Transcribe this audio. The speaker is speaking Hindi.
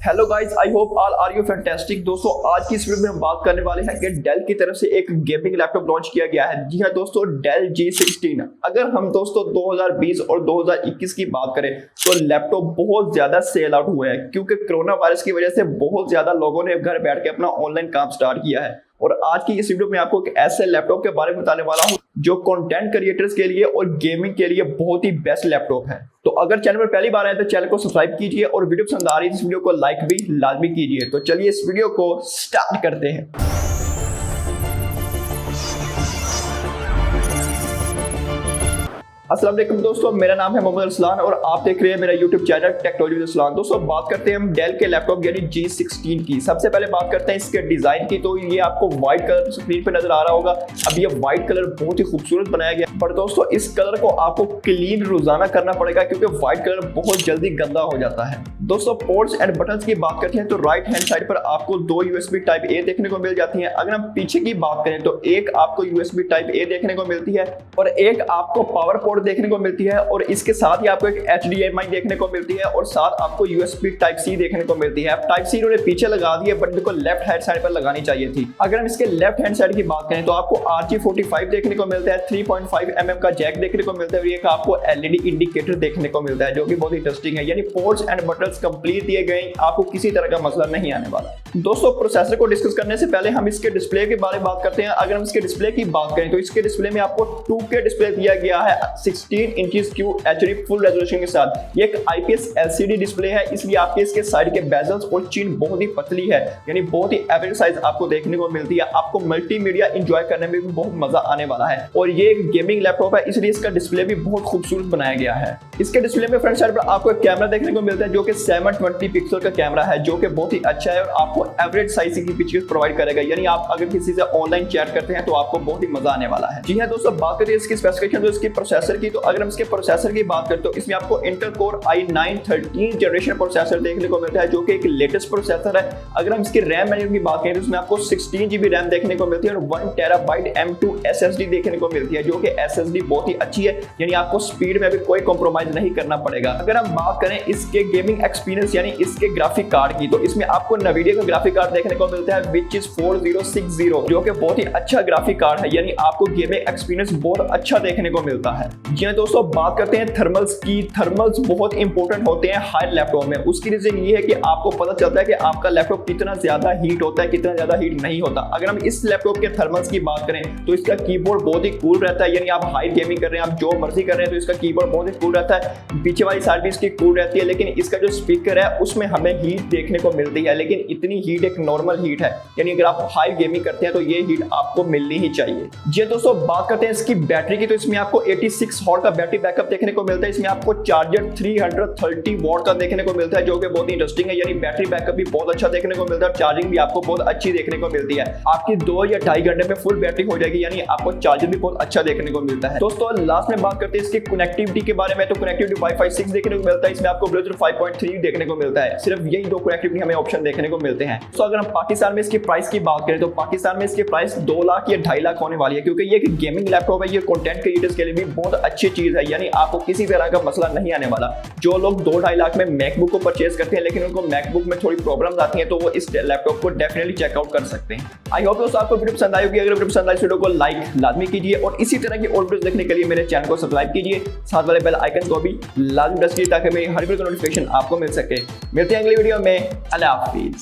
Hello guys, I hope all are you fantastic. दोस्तों, आज की इस वीडियो में हम बात करने वाले हैं कि डेल की तरफ से एक गेमिंग लैपटॉप लॉन्च किया गया है। जी हां दोस्तों, डेल G16। अगर हम दोस्तों 2020 और 2021 की बात करें तो लैपटॉप बहुत ज्यादा सेल आउट हुए हैं, क्योंकि कोरोना वायरस की वजह से बहुत ज्यादा लोगों ने घर बैठ के अपना ऑनलाइन काम स्टार्ट किया है। और आज की इस वीडियो में आपको एक ऐसे लैपटॉप के बारे में बताने वाला हूं जो कंटेंट क्रिएटर्स के लिए और गेमिंग के लिए बहुत ही बेस्ट लैपटॉप है। तो अगर चैनल पर पहली बार आए तो चैनल को सब्सक्राइब कीजिए और वीडियो पसंद आ रही है इस वीडियो को लाइक भी लाजमी कीजिए। तो चलिए इस वीडियो को स्टार्ट करते हैं। अस्सलाम वालेकुम दोस्तों, मेरा नाम है मोहम्मद अरसलान और आप देख रहे हैं मेरा YouTube channel technology with Arsalan. दोस्तों, बात करते हैं हम डेल के लैपटॉप यानी G16 की। सबसे पहले बात करते हैं इसके डिजाइन की। तो ये आपको व्हाइट कलर स्क्रीन पे नजर आ रहा होगा। अब ये व्हाइट कलर बहुत ही खूबसूरत बनाया गया, पर दोस्तों इस कलर को आपको क्लीन रोजाना करना पड़ेगा, क्योंकि व्हाइट कलर बहुत जल्दी गंदा हो जाता है। दोस्तों, पोर्ट्स एंड बटन्स की बात करते हैं तो राइट हैंड साइड पर आपको दो USB टाइप A देखने को मिल जाती है। अगर हम पीछे की बात करें तो एक आपको USB टाइप A देखने को मिलती है और एक आपको पावर पोर्ट देखने को मिलती है, और इसके साथ ही आपको एक HDMI देखने को मिलती है और साथ आपको USB टाइप C देखने को मिलती है। अब टाइप C इन्होंने पीछे लगा दी है, बट इनको लेफ्ट हैंड साइड पर लगानी चाहिए थी। अगर हम इसके लेफ्ट हैंड साइड की बात करें तो आपको RJ45 देखने को मिलता है, 3.5 mm का जैक देखने को मिलता है और एक आपको LED इंडिकेटर देखने को मिलता है, जो कि बहुत इंटरेस्टिंग है। यानी पोर्ट्स एंड बटन्स कंप्लीट दिए गए, आपको किसी तरह का मसला नहीं आने वाला। दोस्तों, प्रोसेसर को डिस्कस करने से पहले हम इसके डिस्प्ले के बारे में बात करते हैं। अगर हम इसके डिस्प्ले की बात करें तो इसके डिस्प्ले में आपको 2K डिस्प्ले दिया गया है 16 इंचेस QHD फुल रेजोल्यूशन के साथ। ये एक IPS LCD डिस्प्ले है, इसलिए आपके इसके साइड के बेजल्स और चीन बहुत ही पतली है, यानी बहुत ही एवरेज साइज आपको देखने को मिलती है। आपको मल्टीमीडिया एंजॉय करने में भी बहुत मजा आने वाला है। और ये एक गेमिंग लैपटॉप है, इसलिए इसका डिस्प्ले भी बहुत खूबसूरत बनाया गया है। इसके डिस्प्ले में फ्रंट साइड पर आपको एक कैमरा देखने को मिलता है, जो कि 720 पिक्सल का कैमरा है, जो कि बहुत ही अच्छा है और आपको एवरेज साइज की पिक्चर्स प्रोवाइड करेगा। यानी आप अगर किसी से ऑनलाइन चैट करते हैं तो आपको बहुत ही मजा आने वाला है। जी हां दोस्तों, बात करें इसकी स्पेसिफिकेशन तो इसकी प्रोसेसर की। तो अगर हम इसके प्रोसेसर की बात करें तो इसमें आपको Intel core i9 13 generation processor देखने को मिलता है, जो कि एक लेटेस्ट प्रोसेसर है। अगर हम इसकी रैम मैनेजमेंट की बात करें तो इसमें आपको 16 GB रैम देखने को मिलती है और 1 TB M2 SSD देखने को मिलती है, जो कि SSD बहुत ही अच्छी है, यानी आपको स्पीड में भी कोई कॉम्प्रोमाइज नहीं करना पड़ेगा। अगर हम बात करें इसके गेमिंग एक्सपीरियंस यानी इसके ग्राफिक कार्ड की, तो इसमें आपको NVIDIA का ग्राफिक कार्ड देखने को मिलता है which is 4060, जो कि बहुत ही अच्छा ग्राफिक कार्ड है, यानी आपको गेमिंग एक्सपीरियंस बहुत अच्छा देखने को मिलता है। जी हां दोस्तों, बात करते हैं थर्मल्स की। थर्मल्स बहुत इंपॉर्टेंट होते हैं हाई लैपटॉप में। उसकी रीजन ये है कि आपको पता चलता है कि आपका लैपटॉप कितना ज्यादा हीट होता है, कितना ज्यादा हीट नहीं होता। अगर हम इस लैपटॉप के थर्मल्स की बात करें तो इसका कीबोर्ड बहुत ही कूल रहता है, यानी आप हाई गेमिंग कर रहे हैं, आप जो मर्जी कर रहे हैं तो इसका कीबोर्ड बहुत ही कूल रहता है। पीछे वाली साइड भी इसकी कूल रहती है, लेकिन इसका जो स्पीकर है उसमें हमें हीट देखने को मिलती है, लेकिन इतनी हीट एक नॉर्मल हीट है, यानी अगर आप हाई गेमिंग करते हैं तो ये हीट आपको मिलनी ही चाहिए। जी दोस्तों, बात करते हैं इसकी बैटरी की। तो इसमें आपको 86 वॉट का बैटरी बैकअप देखने को मिलता है। इसमें आपको चार्जर 330 वॉट का देखने को मिलता है, जो कि बहुत ही इंटरेस्टिंग है, यानी बैटरी बैकअप भी बहुत अच्छा देखने को मिलता है और चार्जिंग भी आपको बहुत अच्छी देखने को मिलती है। आपकी 2 या 2.5 घंटे में फुल बैटरी हो जाएगी, यानी आपको चार्जर भी बहुत अच्छा देखने को मिलता है। दोस्तों, लास्ट में बात करते हैं इसकी कनेक्टिविटी के बारे में। तो कनेक्टिविटी Wi-Fi 6 देखने को मिलता है, इसमें आपको Bluetooth 5.3 देखने को मिलता है। सिर्फ यही दो कनेक्टिविटी हमें ऑप्शन देखने को मिलते हैं। तो अगर हम पाकिस्तान में इसकी प्राइस की बात करें तो पाकिस्तान में इसकी प्राइस 2 लाख या 2.5 लाख होने वाली है, क्योंकि ये एक गेमिंग लैपटॉप है। ये कंटेंट क्रिएटर्स के लिए भी बहुत अच्छी चीज है, यानी आपको किसी तरह का मसला नहीं आने वाला। जो लोग 2-2.5 लाख में मैकबुक को परचेज करते हैं लेकिन उनको मैकबुक में थोड़ी प्रॉब्लम्स आती हैं, तो वो इस लैपटॉप को डेफिनेटली चेकआउट कर सकते हैं। आई होप दोस्तों आपको वीडियो पसंद आई होगी। अगर वीडियो पसंद आई वीडियो को लाइक लाजमी कीजिए और इसी तरह की और वीडियोस देखने के लिए मेरे चैनल को सब्सक्राइब कीजिए, साथ वाले बेल आइकन को भी लाजमी प्रेस कीजिए ताकि मेरी हर वीडियो का नोटिफिकेशन आपको मिल सके। मिलते हैं अगली वीडियो में। अल्लाह हाफिज।